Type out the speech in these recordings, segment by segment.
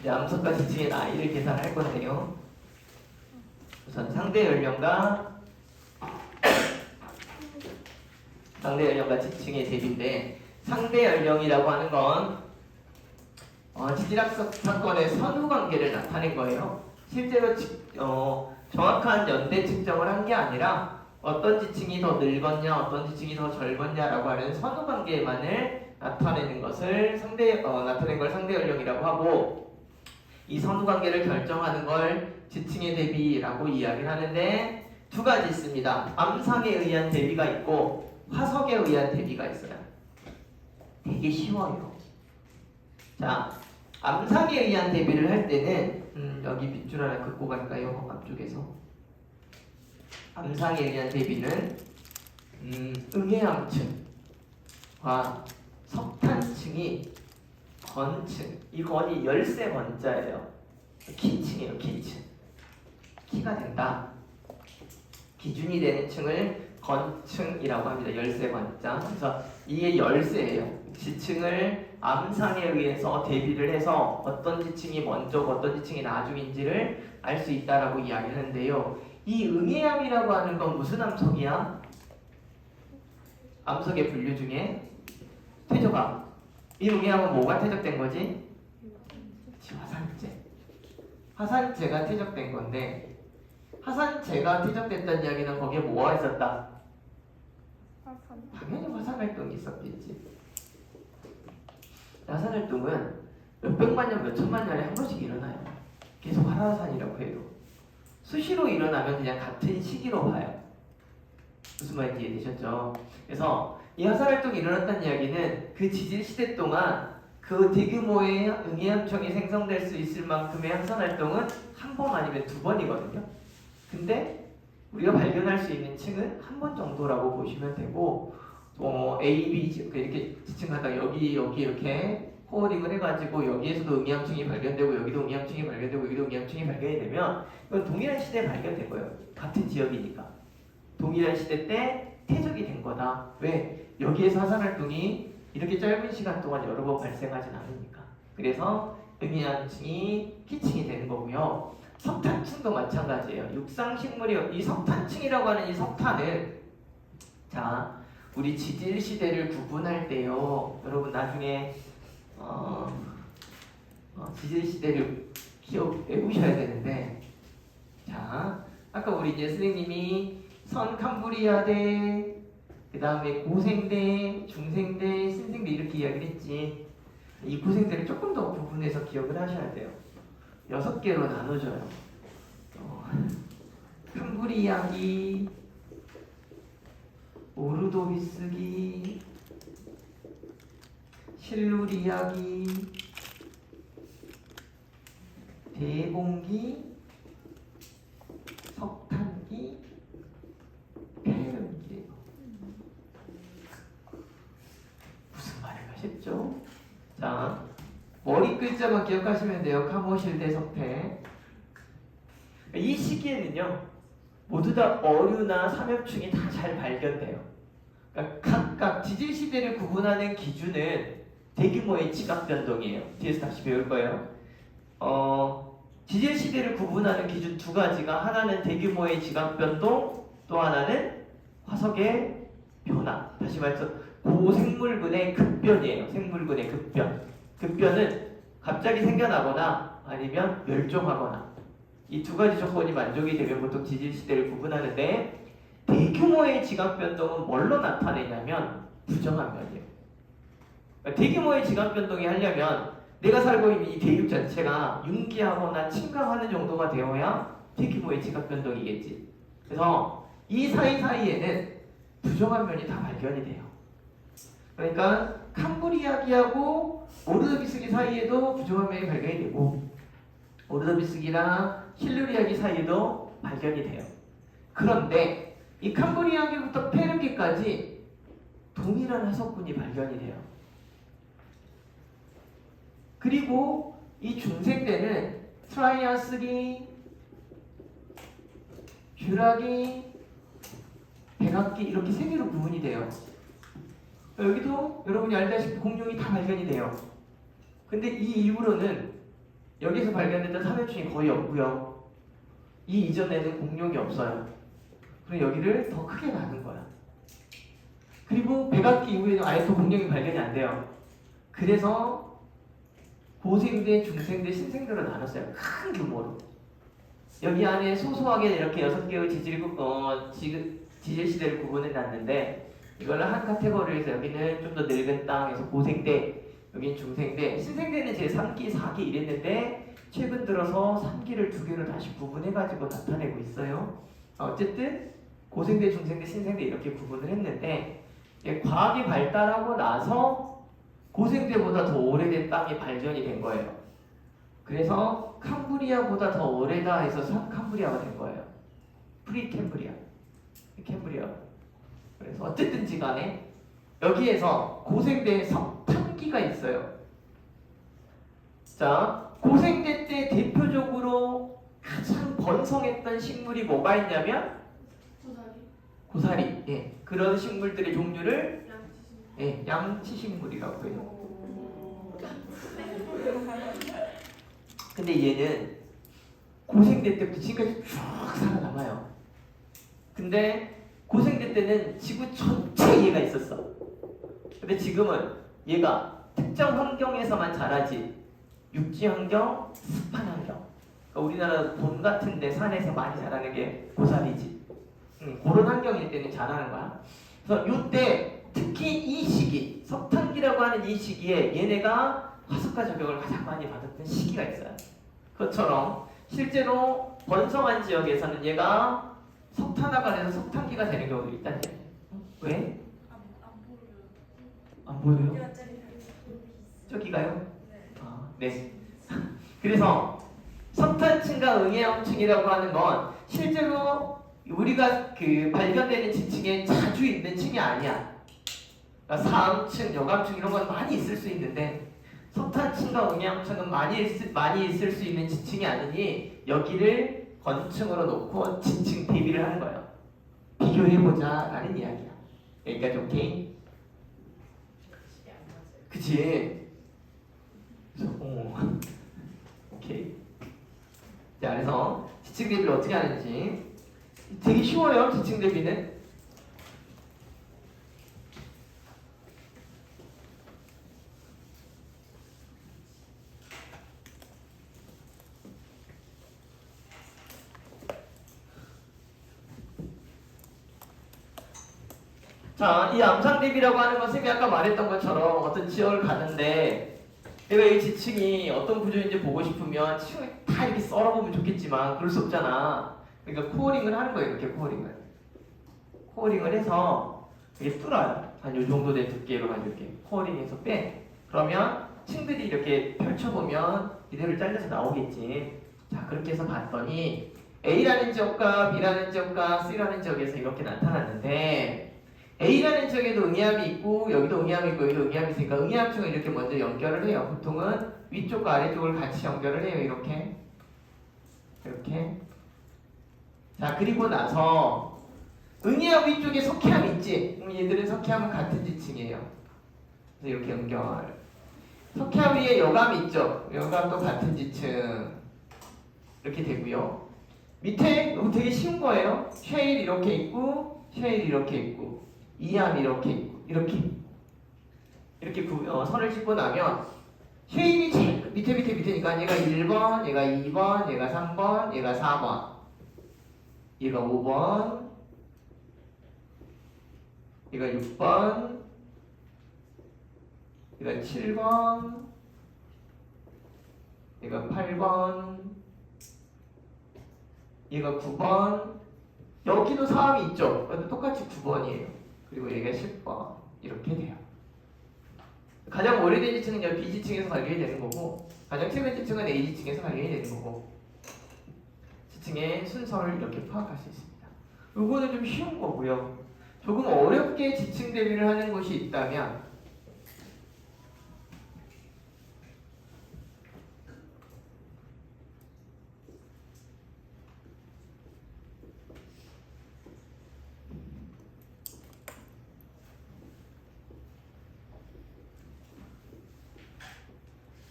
이제 암석과 지층의 나이를 계산할 건데요. 우선 상대 연령과 지층의 대비인데, 상대 연령이라고 하는 건 지질학 사건의 선후 관계를 나타낸 거예요. 실제로 정확한 연대 측정을 한 게 아니라 어떤 지층이 더 늙었냐, 어떤 지층이 더 젊었냐라고 하는 선후 관계만을 나타내는 것을 나타낸 걸 상대 연령이라고 하고, 이 선후 관계를 결정하는 걸 지층의 대비라고 이야기를 하는데, 두 가지 있습니다. 암상에 의한 대비가 있고 화석에 의한 대비가 있어요. 되게 쉬워요. 자, 암상에 의한 대비를 할 때는 여기 밑줄 하나 긋고 갈까요? 앞쪽에서. 암상에 의한 대비는 응해암층과 석탄층이 건층, 이 건이 열세 번자예요. 키층이에요. 키층. 키가 된다. 기준이 되는 층을 건층이라고 합니다. 열세 번자. 그래서 이게 열세예요. 지층을 암상에 의해서 대비를 해서 어떤 지층이 먼저고 어떤 지층이 나중인지를 알 수 있다라고 이야기하는데요. 이 응해암이라고 하는 건 무슨 암석이야? 암석의 분류 중에 퇴적암. 이 응해암은 뭐가 퇴적된 거지? 화산재. 화산재가 퇴적된 건데, 화산재가 퇴적됐다는 이야기는 거기에 뭐가 있었다? 당연히 화산활동이 있었겠지. 화산활동은 몇백만 년, 몇천만 년에 한 번씩 일어나요. 계속 활화산이라고 해도. 수시로 일어나면 그냥 같은 시기로 봐요. 무슨 말인지 이해되셨죠? 그래서 이 화산활동이 일어났다는 이야기는 그 지질시대 동안 그 대규모의 응해암청이 생성될 수 있을 만큼의 화산활동은 한 번 아니면 두 번이거든요. 근데 우리가 발견할 수 있는 층은 한 번 정도라고 보시면 되고, A, B 이렇게 지층하다가 여기 이렇게 호어링을 해가지고 여기에서도 응해암층이 발견되고 여기도 응해암층이 발견되고 여기도 응해암층이 발견이 되면 이건 동일한 시대에 발견된 거예요. 같은 지역이니까. 동일한 시대 때 퇴적이 된 거다. 왜? 여기에서 화산활동이 이렇게 짧은 시간 동안 여러 번 발생하진 않으니까. 그래서 응해암층이 키층이 되는 거고요. 석탄층도 마찬가지예요. 육상식물이 이 석탄층이라고 하는 이 석탄은, 자, 우리 지질 시대를 구분할 때요. 여러분 나중에 지질 시대를 외우셔야 되는데, 자, 아까 우리 이제 선생님이 캄브리아대, 그 다음에 고생대, 중생대, 신생대 이렇게 이야기를 했지. 이 고생대를 조금 더 구분해서 기억을 하셔야 돼요. 6개로 나눠져요. 캄브리아기, 오르도비스기, 실루리아기, 대봉기, 석탄기, 폐렴기예요. 무슨 말을 하셨죠? 자, 머리 글자만 기억하시면 돼요. 카모실대 석태. 이 시기에는요, 모두 다 어류나 삼엽충이 다 잘 발견돼요. 그러니까 각각 지질 시대를 구분하는 기준은 대규모의 지각 변동이에요. 뒤에서 다시 배울 거예요. 지질 시대를 구분하는 기준 두 가지가, 하나는 대규모의 지각 변동, 또 하나는 화석의 변화. 다시 말해서 고생물근의 급변이에요. 생물근의 급변. 급변은 갑자기 생겨나거나 아니면 멸종하거나, 이 두 가지 조건이 만족이 되면 보통 지질 시대를 구분하는데, 대규모의 지각 변동은 뭘로 나타내냐면 부정한 면이에요. 그러니까 대규모의 지각 변동이 하려면 내가 살고 있는 이 대륙 자체가 융기하거나 침강하는 정도가 되어야 대규모의 지각 변동이겠지. 그래서 이 사이사이에는 부정한 면이 다 발견이 돼요. 그러니까 캄브리아기하고 오르도비스기 사이에도 부정한 면이 발견이 되고, 오르도비스기랑 실루리아기 사이에도 발견이 돼요. 그런데 이 캄브리아기부터 페르기까지 동일한 화석군이 발견이 돼요. 그리고 이 중생대는 트라이아스기, 쥬라기, 백악기 이렇게 세 개로 구분이 돼요. 여기도 여러분이 알다시피 공룡이 다 발견이 돼요. 근데 이 이후로는 여기서 발견됐던 삼엽충이 거의 없고요. 이 이전에는 공룡이 없어요. 그럼 여기를 더 크게 나눈 거야. 그리고 백악기 이후에는 아예 또 공룡이 발견이 안 돼요. 그래서 고생대, 중생대, 신생대로 나눴어요. 큰 규모로. 여기 안에 소소하게 이렇게 6개의 지질 시대를 구분해 놨는데 이걸 한 카테고리에서 여기는 좀 더 늙은 땅에서 고생대, 여기는 중생대, 신생대는 제 3기, 4기 이랬는데 최근 들어서 3기를 2개로 다시 구분해가지고 나타내고 있어요. 어쨌든 고생대, 중생대, 신생대 이렇게 구분을 했는데 과학이 발달하고 나서 고생대보다 더 오래된 땅이 발견이 된 거예요. 그래서 캄브리아보다 더 오래다 해서 캄브리아가 된 거예요. 프리캠브리아. 캠브리아. 그래서 어쨌든지 간에 여기에서 고생대에 석탄기가 있어요. 자, 고생대 때 대표적으로 가장 번성했던 식물이 뭐가 있냐면 고사리. 예, 그런 식물들의 종류를 양치식물이라고 해요. 근데 얘는 고생대 때부터 지금까지 쭉 살아남아요. 근데 고생대 때는 지구 전체에 얘가 있었어. 근데 지금은 얘가 특정 환경에서만 자라지. 육지 환경, 습한 환경. 그러니까 우리나라 봄 같은데 산에서 많이 자라는 게 고사리지. 그런 환경일 때는 자라는 거야. 그래서 이때 특히 이 시기, 석탄기라고 하는 이 시기에 얘네가 화석과 저격을 가장 많이 받았던 시기가 있어요. 그것처럼 실제로 번성한 지역에서는 얘가 석탄화가 돼서 석탄기가 되는 경우도 있다는 얘기예요. 왜? 안 보여요? 저기가요? 네. 그래서 석탄층과 응애염층이라고 하는 건 실제로 우리가 발견되는 지층에 자주 있는 층이 아니야. 그러니까 사암층, 여감층 이런 건 많이 있을 수 있는데 석탄층과 응애염층은 많이 있을 수 있는 지층이 아니니 여기를 건층으로 놓고 지층 대비를 하는 거예요. 비교해보자 라는 이야기야. 여기까지 오케이? 그치? 오케이. 자, 그래서 지층 대비를 어떻게 하는지 되게 쉬워요. 지층 대비는. 자, 이 암상 대비라고 하는 것은 아까 말했던 것처럼 어떤 지역을 가는데 내가 이 지층이 어떤 구조인지 보고 싶으면 지층을 다 이렇게 썰어보면 좋겠지만 그럴 수 없잖아. 그러니까 코어링을 하는 거예요. 이렇게 코어링을 해서 이렇게 뚫어요. 한 요 정도 된 두께로 한 이렇게 코어링해서 빼. 그러면 층들이 이렇게 펼쳐보면 이대로 잘려서 나오겠지. 자, 그렇게 해서 봤더니 A라는 지역과 B라는 지역과 C라는 지역에서 이렇게 나타났는데 A라는 지역에도 응애암이 있고 여기도 응애암이 있고 여기도 응애암이 있으니까 응애암층을 이렇게 먼저 연결을 해요. 보통은 위쪽과 아래쪽을 같이 연결을 해요. 이렇게. 자, 그리고 나서 응애암 위쪽에 석회암 있지? 얘들은 석회암은 같은 지층이에요. 그래서 이렇게 연결. 석회암 위에 여감 있죠? 여감도 같은 지층. 이렇게 되고요. 밑에 이거 되게 쉬운 거예요. 쉐일 이렇게 있고 쉐일 이렇게 있고 이암 이렇게 있고 이렇게 선을 짚고 나면 쉐일이 제일 밑에니까 얘가 1번, 얘가 2번, 얘가 3번, 얘가 4번, 얘가 5번, 얘가 6번, 얘가 7번, 얘가 8번, 얘가 9번, 여기도 사암이 있죠? 똑같이 9번이에요. 그리고 얘가 10번 이렇게 돼요. 가장 오래된 지층은 여기 B지층에서 발견이 되는 거고 가장 최근 지층은 A지층에서 발견이 되는 거고 지층의 순서를 이렇게 파악할 수 있습니다. 이거는 좀 쉬운 거고요. 조금 어렵게 지층 대비를 하는 곳이 있다면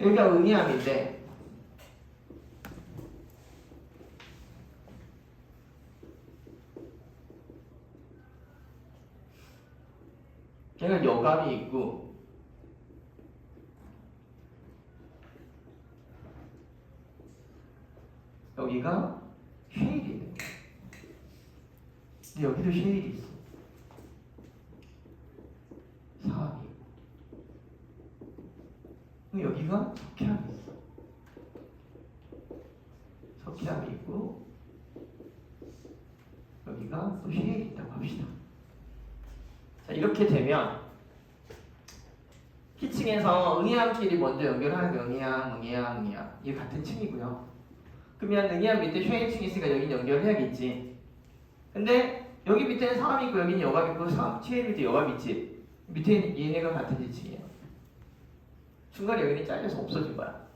여기가 응애암인데 걔가 여감이 있고 여기가 쉐일이 있는 거야. 근데 여기도 쉐일이 있어. 사함이 있고. 그럼 여기가 석회암이 있어. 석회암이 있고 여기가 또 쉐일이 있다고 합시다. 자, 이렇게 되면 피층에서 응이암끼리 먼저 연결하는 게 응이암. 이게 같은 층이고요. 그러면 응이암 밑에 쉐일층이 있으니까 여긴 연결해야겠지. 근데 여기 밑에는 사암이 있고 여기는 여감이 있고 쉐일 밑에 여감이 있지. 밑에 얘네가 같은 지층이에요. 중간에 여기는 잘려서 없어진 거야.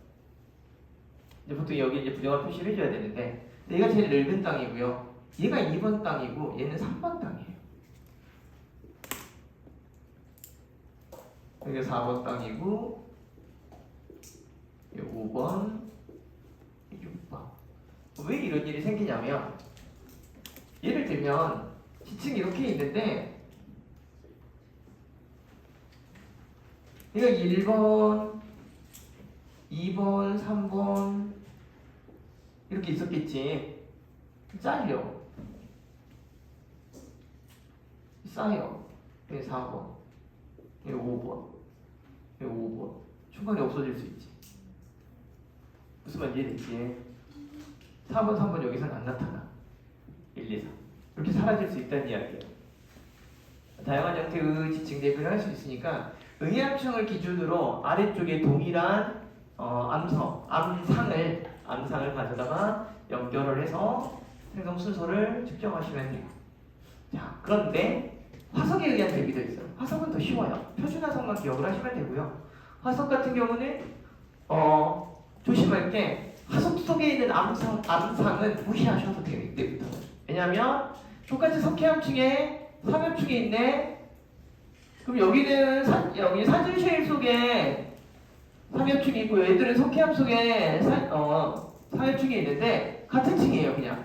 이제 보통 여기 이제 부정한 표시를 해줘야 되는데 얘가 제일 넓은 땅이고요. 얘가 2번 땅이고 얘는 3번 땅이에요. 여기가 4번 땅이고 여기 5번 6번. 왜 이런 일이 생기냐면 예를 들면 지층이 이렇게 있는데 얘가 1번 2번 3번 이렇게 있었겠지. 잘려 쌓여. 여기 4번 여기 5번 여기 5번 중간에 없어질 수 있지. 무슨 말인지 이해됐지? 4번 3번 여기서는 안 나타나. 1, 2, 3 이렇게 사라질 수 있다는 이야기예요. 다양한 형태의 지층 대비를 할 수 있으니까 응이암층을 기준으로 아래쪽에 동일한 암상을 가져다가 연결을 해서 생성 순서를 측정하시면 돼요. 자, 그런데 화석에 의한 대비도 있어요. 화석은 더 쉬워요. 표준화석만 기억을 하시면 되고요. 화석 같은 경우는 조심할 게 화석 속에 있는 암상은 무시하셔도 돼요. 이때부터는. 왜냐하면 똑같이 석회암층에 삼엽층이 있네. 그럼 여기는 여기 사진쉐일 속에 삼엽층이 있고 얘들은 석회암 속에 삼엽층이 있는데 같은 층이에요. 그냥.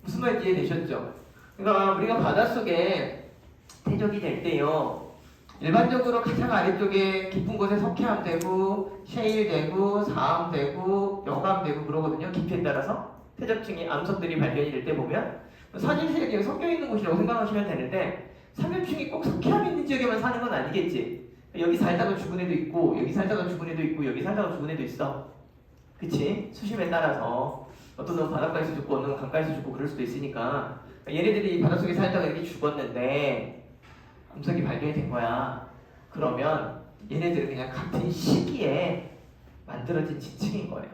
무슨 말인지 이해되셨죠? 그러니까 우리가 바닷속에 퇴적이 될 때요. 일반적으로 가장 아래쪽에 깊은 곳에 석회암 되고 셰일 되고 사암 되고 여감 되고 그러거든요. 깊이에 따라서 퇴적층이 암석들이 발견이 될 때 보면 사진실에 섞여 있는 곳이라고 생각하시면 되는데 삼엽층이 꼭 석회암 있는 지역에만 사는 건 아니겠지. 여기 살다가 죽은 애도 있고 여기 살다가 죽은 애도 있고 여기 살다가 죽은 애도 있어. 그치? 수심에 따라서 어떤 놈은 바닷가에서 죽고 어떤 놈은 강가에서 죽고 그럴 수도 있으니까 얘네들이 바닷속에 살다가 이렇게 죽었는데 암석이 발견이 된 거야. 그러면 얘네들은 그냥 같은 시기에 만들어진 지층인 거예요.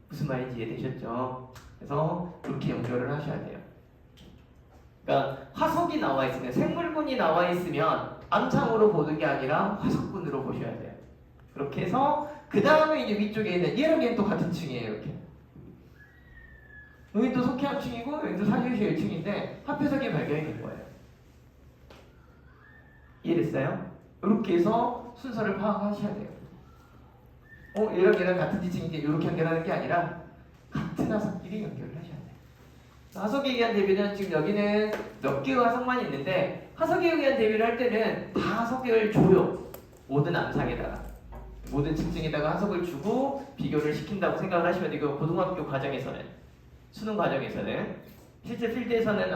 무슨 말인지 이해되셨죠? 그래서 이렇게 연결을 하셔야 돼요. 그러니까 화석이 나와 있으면 생물군이 나와 있으면 암상으로 보는 게 아니라 화석군으로 보셔야 돼요. 그렇게 해서 그 다음에 이제 위쪽에 있는 얘랑 얘는 또 같은 층이에요. 이렇게 여기 또 석회암층이고 여기도 사실시 1층인데 합해석이 발견이 된 거예요. 이해됐어요? 이렇게 해서 순서를 파악하셔야 돼요. 얘랑 같은 지층인데 이렇게 연결하는 게 아니라 같은 화석끼리 연결을 하셔야 돼요. 화석에 의한 대비는 지금 여기는 몇 개의 화석만 있는데 화석에 의한 대비를 할 때는 다 화석을 줘요. 모든 암상에다가 모든 지층에다가 화석을 주고 비교를 시킨다고 생각을 하시면 되고 고등학교 과정에서는 수능 과정에서는 실제 필드에서는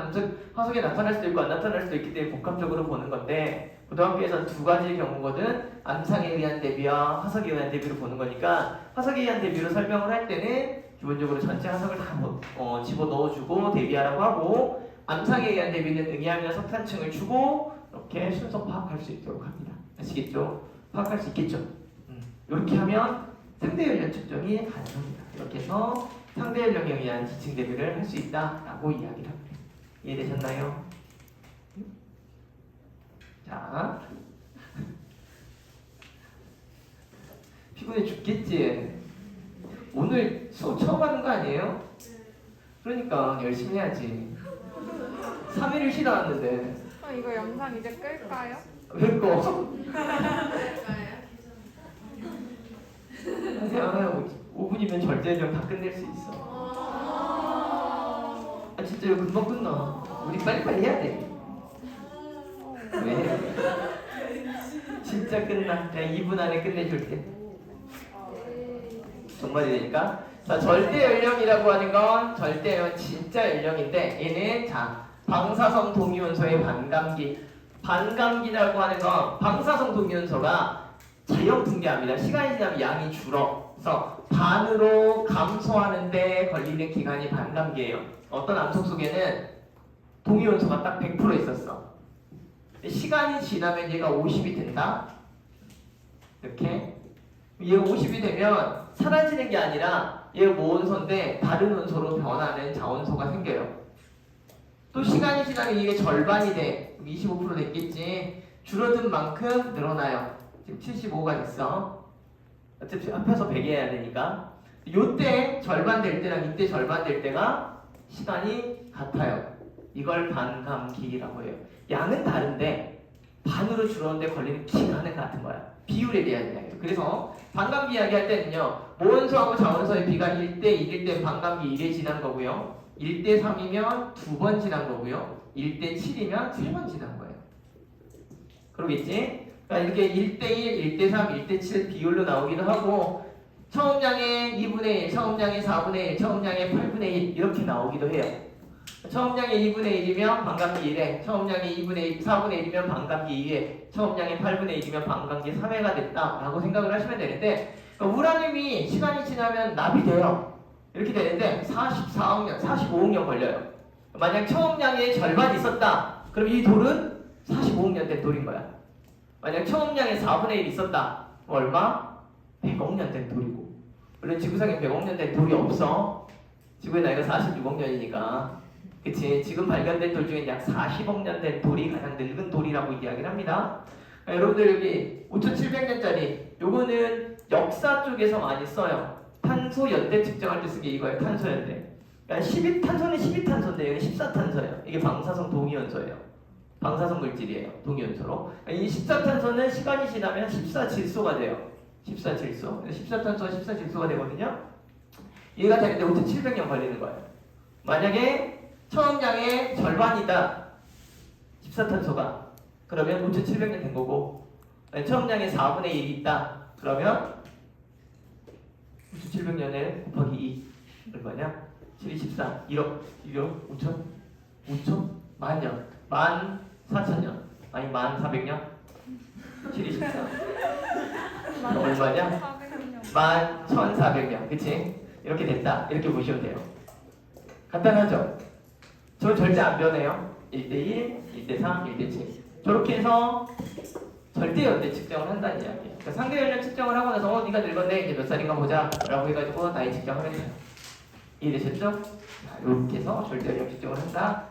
화석이 나타날 수도 있고 안 나타날 수도 있기 때문에 복합적으로 보는 건데 고등학교에서는 두 가지의 경우거든. 암상에 의한 대비와 화석에 의한 대비로 보는 거니까 화석에 의한 대비로 설명을 할 때는 기본적으로 전체 화석을 다 집어넣어주고 대비하라고 하고 암상에 의한 대비는 응이암이나 석탄층을 주고 이렇게 순서 파악할 수 있도록 합니다. 아시겠죠? 파악할 수 있겠죠? 이렇게 하면 상대 연령 측정이 가능합니다. 이렇게 해서 상대 연령에 의한 지층 대비를 할 수 있다라고 이야기를 합니다. 이해되셨나요? 자, 피곤해 죽겠지? 오늘 수업 처음 하는 거 아니에요? 그러니까 열심히 해야지. 3일을 쉬다 왔는데. 이거 영상 이제 끌까요? 그거. 하세요. 5분이면 절대령 다 끝낼 수 있어. 아 진짜 이거 금방 끝나. 우리 빨리빨리 해야 돼. 왜? 진짜 끝나. 내가 2분 안에 끝내줄게. 정말이니까. 자, 절대 연령이라고 하는 건 절대 연령, 진짜 연령인데 얘는 자 방사성 동위원소의 반감기라고 하는 건 방사성 동위원소가 자연 붕괴합니다. 시간이 지나면 양이 줄어서 반으로 감소하는데 걸리는 기간이 반감기예요. 어떤 암석 속에는 동위원소가 딱 100% 있었어. 시간이 지나면 얘가 50이 된다. 이렇게 얘가 50이 되면 사라지는 게 아니라 얘가 모원소인데 다른 원소로 변하는 자원소가 생겨요. 또 시간이 지나면 이게 절반이 돼. 25% 됐겠지. 줄어든 만큼 늘어나요. 지금 75가 됐어. 어차피 합해서 100 해야 되니까. 요때 절반 될 때랑 이때 절반 될 때가 시간이 같아요. 이걸 반감기라고 해요. 양은 다른데 반으로 줄었는데 걸리는 기간은 같은 거야. 비율에 대한 이야기예요. 그래서 반감기 이야기할 때는요. 모원소하고 자원소의 비가 1대 1일 때 반감기 1에 지난 거고요. 1대 3이면 2번 지난 거고요. 1대 7이면 3번 지난 거예요. 그러겠지? 그러니까 이렇게 1대 1, 1대 3, 1대 7 비율로 나오기도 하고 처음량의 2분의 1, 처음량의 4분의 1, 처음량의 8분의 1 이렇게 나오기도 해요. 처음량의 2분의 1이면 반감기 1회, 처음량의 4분의 1이면 반감기 2회, 처음량의 8분의 1이면 반감기 3회가 됐다라고 생각을 하시면 되는데 그러니까 우라늄이 시간이 지나면 납이 돼요. 이렇게 되는데 44억년, 45억년 걸려요. 만약 처음량의 절반이 있었다. 그럼 이 돌은 45억년 된 돌인 거야. 만약 처음량의 4분의 1 있었다. 얼마? 100억년 된 돌이고. 물론 지구상에 100억년 된 돌이 없어. 지구의 나이가 46억 년이니까. 그치? 지금 발견된 돌 중에 약 40억 년 된 돌이 가장 늙은 돌이라고 이야기를 합니다. 여러분들 여기 5700년짜리 요거는 역사 쪽에서 많이 써요. 탄소 연대 측정할 때 쓴 게 이거예요. 탄소 연대. 그러니까 탄소는 12탄소인데 여기 14탄소예요. 이게 방사성 동위원소예요. 방사성 물질이에요. 동위원소로. 이 14탄소는 시간이 지나면 14질소가 돼요. 14질소. 14탄소가 14질소가 되거든요. 얘가 되는데 5700년 걸리는 거예요. 만약에 처음량의 절반이다. 14탄소가. 그러면 5700년 된 거고 처음량의 4분의 1이 있다. 그러면 5700년에 곱하기 2 얼마냐? 7이 14, 1억, 1억, 5천, 5천, 만년, 14,000년 아니 1400년? 7이 14 얼마냐? 11,400년 그치? 이렇게 됐다 이렇게 보시면 돼요. 간단하죠? 저 절대 안 변해요. 1대1, 1대3, 1대7 저렇게 해서 절대 연대 측정을 한다는 이야기예요. 그러니까 상대 연령 측정을 하고 나서 네가 늙었네 이제 몇 살인가 보자 라고 해가지고 나이 측정을 해요. 이해되셨죠? 자, 이렇게 해서 절대 연령 측정을 한다